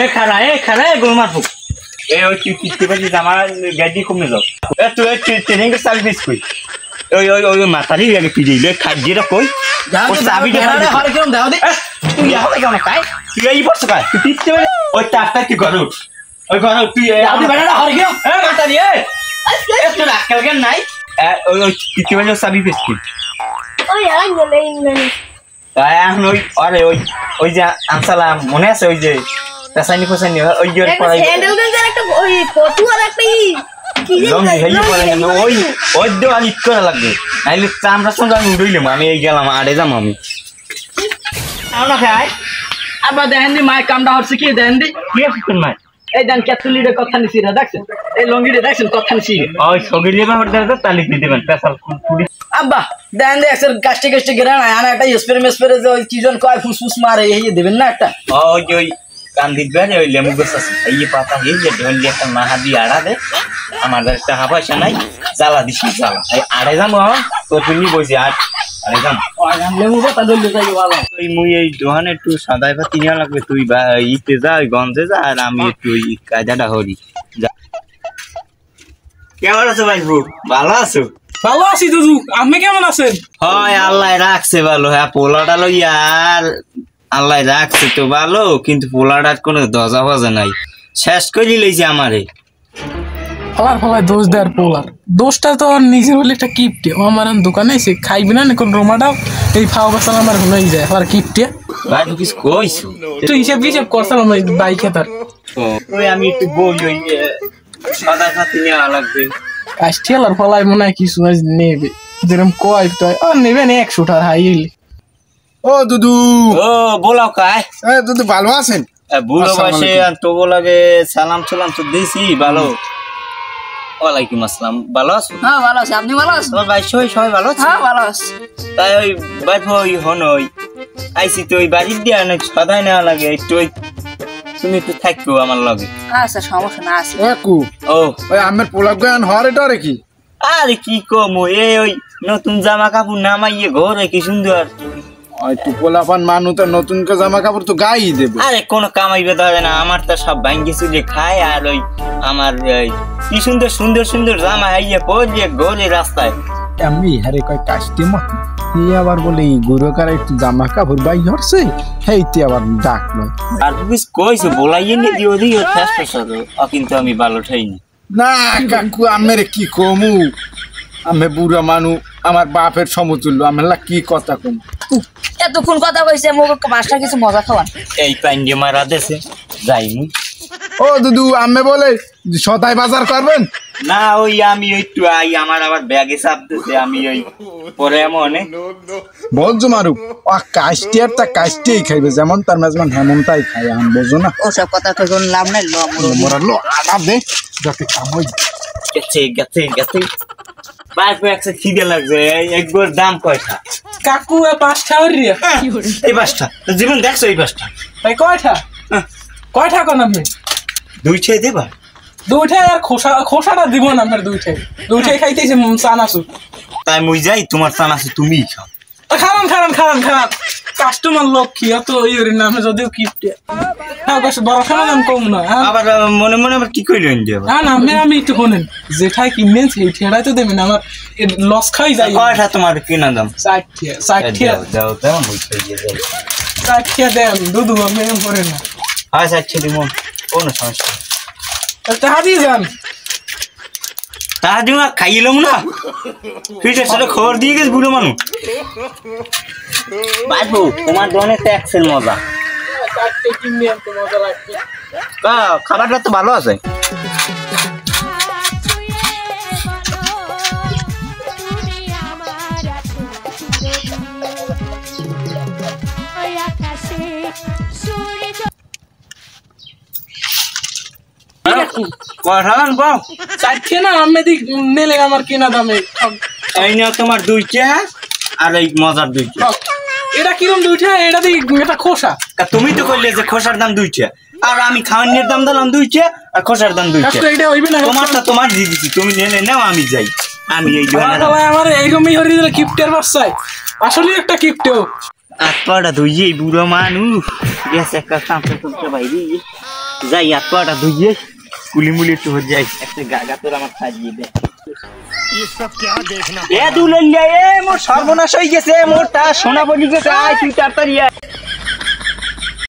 এ খারা গোল মারবো এ ওই কিস্তি পাচ্ছি আমার গাড়ি কমে যাও এ তুই ট্রেনিং এর চাবি মিস কই ওই মাথারি আগে কি দিলে খাদ্যটা কই চাবি দেখালে হরে কেমন দাও দে তুই এখন কেমন কাই তুই এই বছর কাই তুই পিছতে ওই টাকটা কি করু ওই ঘর তুই আপনি বেড়াটা হরে কেমন এ মাথারি এ তুই আজকাল কেন নাই ওই কিস্তি পাচ্ছি চাবি মিস কই ওই আর গেলে ইংল্যান্ড তাই এখন ওই যে আনসালাম মনে আছে ওই যে রাসায়নিক ওই যে পড়াই হ্যান্ডেল গান একটা ওই ফটো আর একটা কি লং হেই পড়ে না ওই দেওয়া লিক করা লাগবে নাইলে আমরা সঙ্গে আমি উড়ইলাম আমি এই গেলাম আড়ে যাম আমি আমরা খাই আবার দেখেন দি মাই কামটা হচ্ছে কি দেখেন দি কি করছেন মাই এই দেন ক্যাথলিডে কথা নিছি রে দেখছেন এই লঙ্গিডে দেখছেন কথা নিছি ওই সগিলে বা হরদার তো তালিক দিতে পারেন পেশাল কুড়ি আব্বা দেন দে একসের কাস্টে গেরা না আনা একটা স্প্রে যে ওই কিজন কয় ফুসফুস মারে এই দেবেন না একটা ওই কান্দিত বেড়ে ওই লেমু গাছ আছে এই পাতা এই যে ঢন্ডি একটা মাহাদি আড়া দে আমাদের টাকা পয়সা নাই জ্বালা দিছি জ্বালা এই আড়ে যাবো তো তুমি বসে আড়ে যাম লেমু পাতা দলে যাই ভালো তুই মুই এই দোকানে একটু সাদাই পাতি নেওয়া লাগবে তুই ইতে যা ওই গঞ্জে যা আর আমি একটু ওই কায়দাটা হরি যা কেমন আছো ভাই ভালো আছো ভালো আছি দুদু আপনি কেমন আছেন হয় আল্লাহ রাখছে ভালো হ্যাঁ পোলাটা লইয়া আর আল্লাহ রাখছে তো ভালো কিন্তু পোলাটার কোনো দজা ফজা নাই শেষ করে লইছে আমারে ফলার দোষ দেয়ার পোলার দোষটা তো নিজের বলে একটা কিপটে ও আমার দোকানে এসে খাইবি না কোন রোমাটাও এই ফাও বাসাল আমার হয়ে যায় আর কিপটে ভাই তুই কিছু কইছো তুই হিসেব করছিলাম ওই বাইকে তার ওই আমি একটু বই ওই সাদা সাথে নেওয়া লাগবে কাস্টিয়ালার ফলাই মনে হয় কিছু নেবে যেরকম কয় তো আর নেবেন 100 টাকা হাইলি ও দুদু ও বলাও কায় দুদু ভালো আছেন বুড়ো বয়সে আর তো লাগে সালাম তো দিছি ভালো ওয়ালাইকুম আসসালাম ভালো আছো হ্যাঁ ভালো আছি আপনি ভালো আছেন তোমার ভাই সবাই ভালো আছে হ্যাঁ ভালো আছি তাই ওই বাইফ ওই হনই আইসি তো ওই বাড়ির দিয়ে অনেক সদাই নেওয়া লাগে একটু ওই তুমি একটু থাকবো আমার লগে আচ্ছা সমস্যা না আছে একু ও ওই আমের পোলাপ গান হরে টরে কি আরে কি কমো ওই নতুন জামা কাপড় নামাইয়ে ঘরে কি সুন্দর ওই টু পোলাপান মানু তো নতুন কে জামা কাপড় তো গাই দেবে আরে কোনো কামাইবে তো হবে না আমার তো সব ভাঙ্গি চুলে খায় আর ওই আমার কি সুন্দর জামা আইয়ে পরিয়ে ঘরে রাস্তায় আমি হারে কয় কাস্টে মত আবার বলে গুরুকার একটু জামা কাপড় বাই হরছে হেইতে আবার ডাকলো আর তুমি কইছো বলাইয়ে নি দিও ফেস কিন্তু আমি ভালো ঠাইনি না কাকু আমের কি কমু আমি বুড়া মানু আমার বাপের সমতুল্য আমেলা কি কথা কম এতক্ষণ কথা কইছে মোক মাছটা কিছু মজা খাওয়ান এই পাইন্ডে মারা দেছে যাইনি ও দুদু আম্মে বলে সদাই বাজার করবেন না ওই আমি একটু আমার আবার ব্যাগে চাপ দিতে আমি ওই পরে মনে বলছো মারু ও কাস্টিয়ার তা কাস্টিই খাইবে যেমন তার মেজমান হেমন্তাই খায় আমি বোঝো না ওসব কথা তো কোন লাভ নাই মরালো আনা দে যাতে কামই গেছে বাইরে একটা খিদে লাগছে একবার দাম কয়টা কাকু 5টা হরিয়া এই 5টা জীবন দেখছো এই 5টা ভাই কয়টা কোন আপনি 2টাই দেবা 2টাই আর খোসাটা দিব না আপনার 2টাই খাইতেছে চানাসু তাই মুই যাই তোমার চানাসু তুমিই খাও খারান কাস্টমার লক্ষ্মী অত ইউর নামে যদিও কিপটে হ্যাঁ বেশ বড় খারাপ কম না আবার মনে আবার কি কইলেন দেব না আমি একটু শুনেন যেটাই কিনবেন সেই ঠেড়াই তো দেবেন আমার লস খাই যায় কয়টা তোমার কিনা দাম 60 দাও তেমন হইছে যে 60 দেন দুধু আমি পড়ে না হ্যাঁ 60 দিমু কোন সমস্যা টাকা দিয়ে যান তা দিমা খাইলাম না ফিরে সাথে খবর দিয়ে গেছ বুড়ো মানুষ বাবু তোমার দোকানে ট্যাক্সের মজা খাবারটা তো ভালো আছে আমার কিনা দামে তোমার 2টা আর এই মজার 2টা এটা কিরম 2টা এটা এটা খোসা তুমি তো কইলে যে খোসার দাম 2টা আর আমি খাওয়ানোর দাম দিলাম 2টা আর খোসার দাম 2টা এটা হইবে না তোমারটা তোমার দিয়ে দিছি তুমি নিয়ে নাও আমি যাই আমি এই দোকানে আমার এইরকমই হরি দিলে কিপটের বাচ্চায় আসলে একটা কিপটেও আটপাড়া ধুইয়ে বুড়ো মানুষ গেছে একটা সামনে বাইরে যাই আর পাটা ধুইয়ে কুলিমুলি একটু হয়ে যাই একটা গাগা তোর আমার সাজিয়ে দে এ দুলেন এ মোর সর্বনাশ হয়ে গেছে মোরটা সোনা বলি গেছে আয় তুই তাড়াতাড়ি আয়